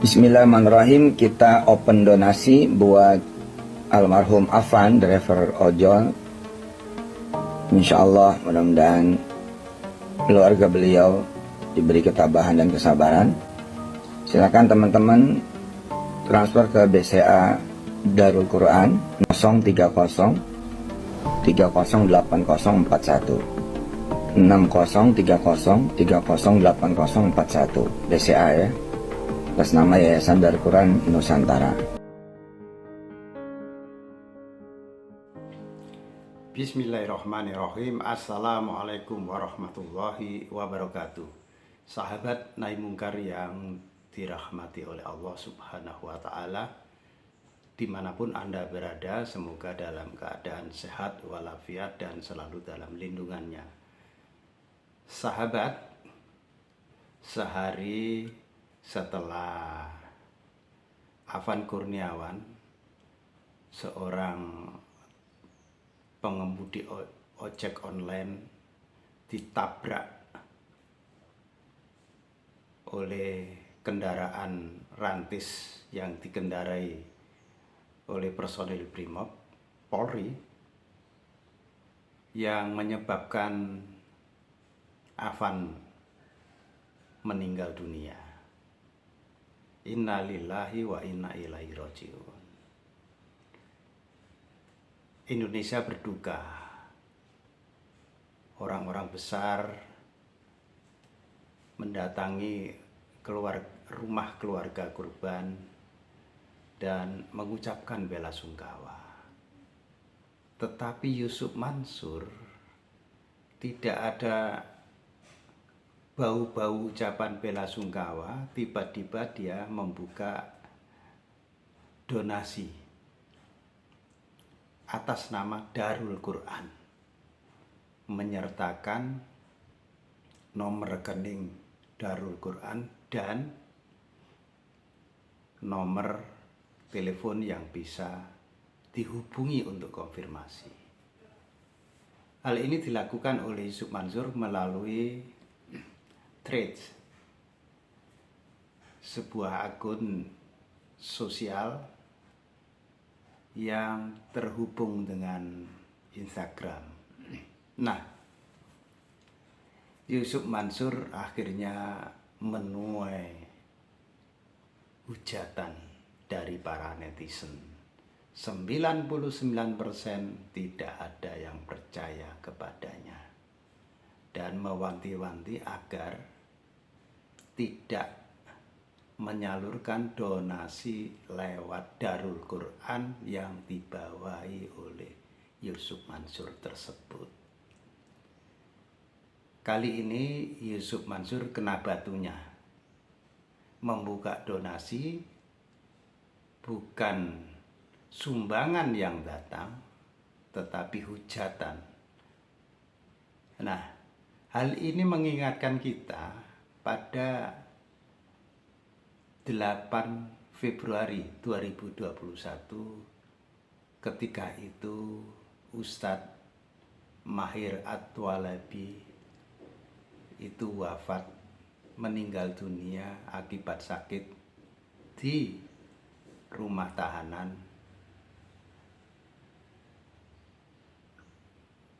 Bismillahirrahmanirrahim. Kita open donasi buat almarhum Afan, driver ojol. Insya Allah mudah-mudahan keluarga beliau diberi ketabahan dan kesabaran. Silakan teman-teman transfer ke BCA Darul Quran 030 308041 6030 308041 BCA ya, atas nama Yayasan Darul Quran Nusantara. Bismillahirrahmanirrahim. Assalamualaikum warahmatullahi wabarakatuh. Sahabat Nahi Mungkar yang dirahmati oleh Allah Subhanahu wa Ta'ala, dimanapun Anda berada, semoga dalam keadaan sehat walafiat dan selalu dalam lindungannya. Sahabat, sehari setelah Afan Kurniawan, seorang pengemudi ojek online, ditabrak oleh kendaraan rantis yang dikendarai oleh personil Brimob Polri, yang menyebabkan Afan meninggal dunia. Innalillahi wa inna ilaihi rajiun. Indonesia berduka. Orang-orang besar mendatangi rumah keluarga korban dan mengucapkan bela sungkawa. Tetapi Yusuf Mansur tidak ada bau-bau ucapan bela sungkawa. Tiba-tiba dia membuka donasi atas nama Darul Quran, menyertakan nomor rekening Darul Quran dan nomor telepon yang bisa dihubungi untuk konfirmasi. Hal ini dilakukan oleh Yusuf Mansur melalui Threads, sebuah akun sosial yang terhubung dengan Instagram. Nah, Yusuf Mansur akhirnya menuai hujatan dari para netizen. 99% tidak ada yang percaya kepadanya dan mewanti-wanti agar tidak menyalurkan donasi lewat Darul Quran yang dibawahi oleh Yusuf Mansur tersebut. Kali ini Yusuf Mansur kena batunya. Membuka donasi bukan sumbangan yang datang, tetapi hujatan. Nah, hal ini mengingatkan kita pada 8 Februari 2021, ketika itu Ustadz Mahir At-Twalabi itu wafat, meninggal dunia akibat sakit di rumah tahanan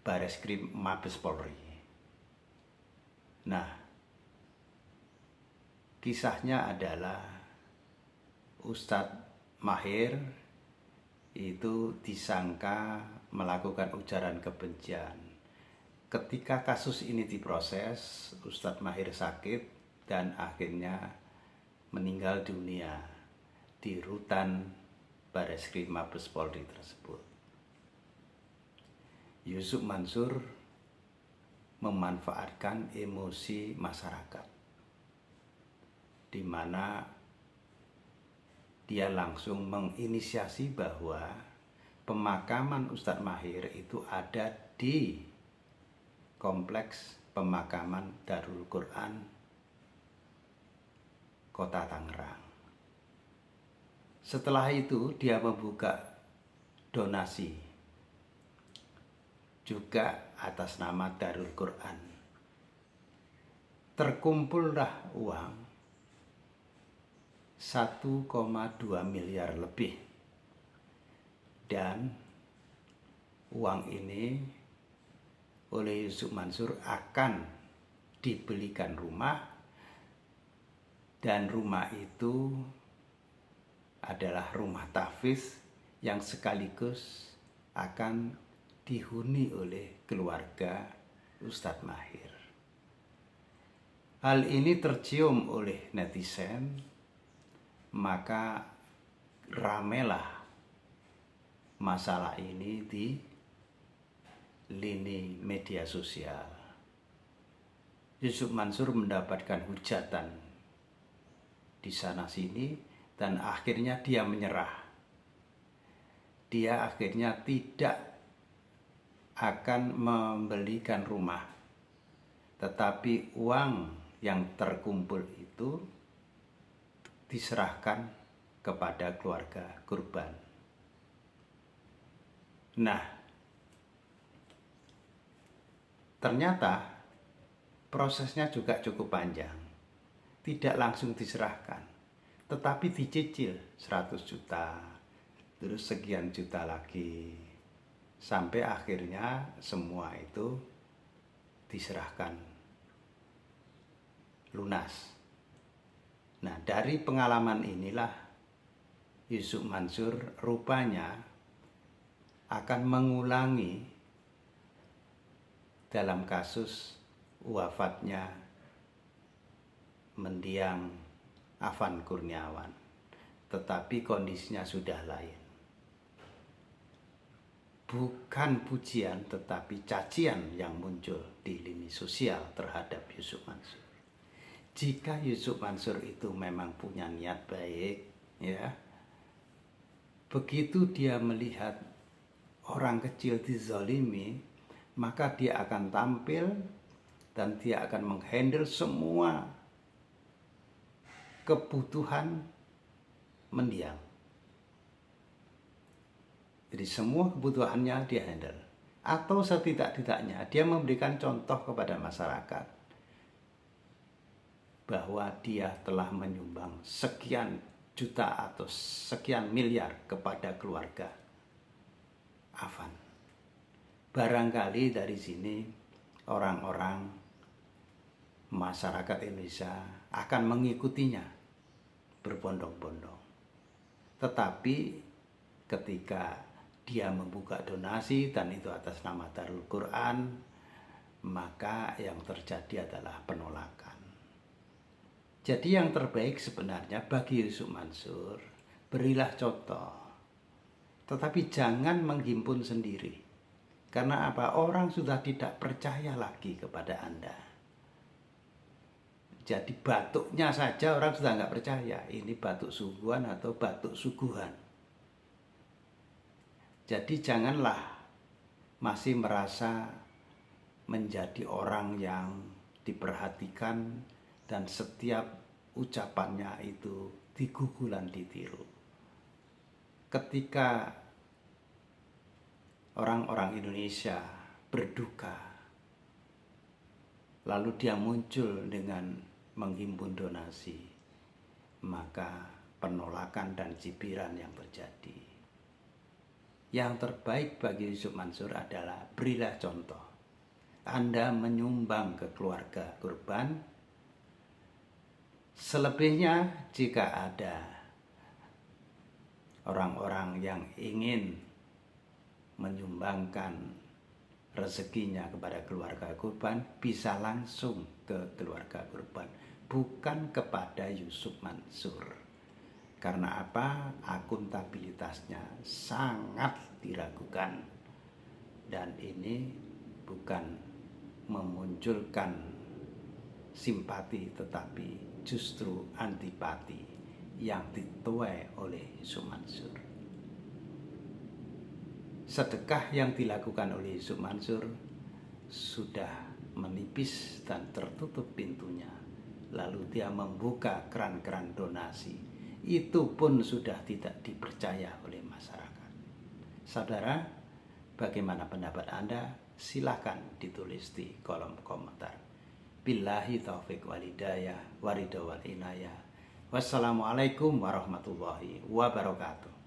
Bareskrim Mabes Polri. Nah, kisahnya adalah Ustadz Mahir itu disangka melakukan ujaran kebencian. Ketika kasus ini diproses, Ustadz Mahir sakit dan akhirnya meninggal dunia di rutan Bareskrim Mabes Polri tersebut. Yusuf Mansur memanfaatkan emosi masyarakat, di mana dia langsung menginisiasi bahwa pemakaman Ustadz Mahir itu ada di Kompleks Pemakaman Darul Quran Kota Tangerang. Setelah itu dia membuka donasi juga atas nama Darul Quran. Terkumpullah uang 1,2 miliar lebih. Dan uang ini oleh Yusuf Mansur akan dibelikan rumah, dan rumah itu adalah rumah tahfiz yang sekaligus akan dihuni oleh keluarga Ustadz Mahir. Hal ini tercium oleh netizen, maka ramelah masalah ini di lini media sosial. Yusuf Mansur mendapatkan hujatan di sana sini dan akhirnya dia menyerah. Dia akhirnya tidak akan membelikan rumah, tetapi uang yang terkumpul itu diserahkan kepada keluarga korban. Nah, ternyata prosesnya juga cukup panjang. Tidak langsung diserahkan, tetapi dicicil 100 juta, terus sekian juta lagi, sampai akhirnya semua itu diserahkan lunas. Nah, dari pengalaman inilah Yusuf Mansur rupanya akan mengulangi dalam kasus wafatnya mendiang Afan Kurniawan, tetapi kondisinya sudah lain. Bukan pujian tetapi cacian yang muncul di lini sosial terhadap Yusuf Mansur. Jika Yusuf Mansur itu memang punya niat baik, ya, begitu dia melihat orang kecil dizalimi, maka dia akan tampil dan dia akan menghandle semua kebutuhan mendiang. Jadi semua kebutuhannya dia handle. Atau setidak-tidaknya dia memberikan contoh kepada masyarakat bahwa dia telah menyumbang sekian juta atau sekian miliar kepada keluarga Afan. Barangkali dari sini orang-orang masyarakat Indonesia akan mengikutinya berbondong-bondong. Tetapi ketika dia membuka donasi dan itu atas nama Darul Quran, maka yang terjadi adalah penolakan. Jadi yang terbaik sebenarnya bagi Yusuf Mansur, berilah contoh. Tetapi jangan menghimpun sendiri. Karena apa? Orang sudah tidak percaya lagi kepada Anda. Jadi batuknya saja orang sudah nggak percaya. Ini batuk suguhan atau batuk suguhan. Jadi janganlah masih merasa menjadi orang yang diperhatikan dan setiap ucapannya itu digugulan ditiru. Ketika orang-orang Indonesia berduka, lalu dia muncul dengan menghimpun donasi, maka penolakan dan cibiran yang terjadi. Yang terbaik bagi Yusuf Mansur adalah berilah contoh. Anda menyumbang ke keluarga korban. Selebihnya jika ada orang-orang yang ingin menyumbangkan rezekinya kepada keluarga korban, bisa langsung ke keluarga korban, bukan kepada Yusuf Mansur. Karena apa? Akuntabilitasnya sangat diragukan. Dan ini bukan memunculkan simpati, tetapi justru antipati yang dituai oleh Yusuf Mansur. Sedekah yang dilakukan oleh Yusuf Mansur sudah menipis dan tertutup pintunya. Lalu dia membuka keran-keran donasi. Itu pun sudah tidak dipercaya oleh masyarakat. Saudara, bagaimana pendapat Anda? Silahkan ditulis di kolom komentar. Billahi taufik walidayah, waridha wal inayah. Wassalamualaikum warahmatullahi wabarakatuh.